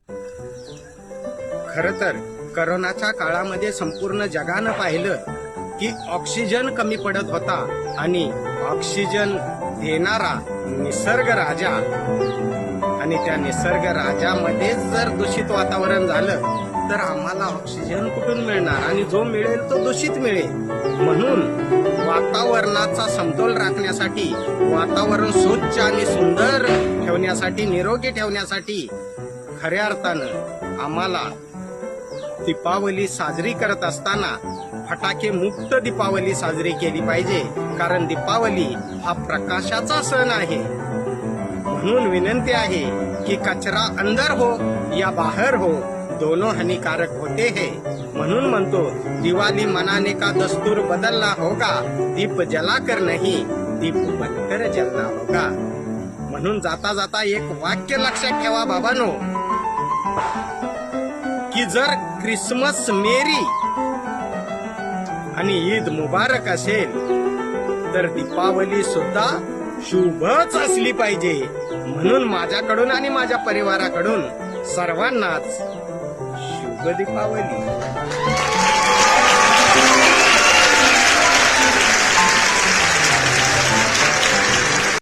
खरं तर करोनाच्या काळामध्ये संपूर्ण जगानं पाहिलं की ऑक्सिजन कमी पडत होता आणि ऑक्सिजन देणारा निसर्ग राजा आणि त्या निसर्ग राजामध्येच जर दूषित वातावरण झालं तर आम्हाला ऑक्सिजन कुठून मिळणार आणि जो मिळेल तो दूषित मिळेल. म्हणून वातावरणाचा समतोल राखण्यासाठी, वातावरण स्वच्छ आणि सुंदर ठेवण्यासाठी, निरोगी ठेवण्यासाठी खऱ्या अर्थानं आम्हाला दीपावली साजरी करत असताना फटाके मुक्त दीपावली साजरी केली पाहिजे. कारण दीपावली हा प्रकाशाचा सण आहे. म्हणून विनंती आहे कि कचरा अंदर हो या बाहर हो, दोनों हानिकारक होते हैं. म्हणून म्हणतो दिवाली मनाने का दस्तूर बदलना होगा, दीप जलाकर नहीं दीप बनकर जलना होगा. म्हणून जाता जाता एक वाक्य लक्षात ठेवा बाबांनो, की जर क्रिसमस मेरी आणि ईद मुबारक असेल तर दीपावली सुद्धा शुभच असली पाहिजे. म्हणून माझ्याकडून आणि माझ्या परिवाराकडून सर्वांनाच शुभ दीपावली.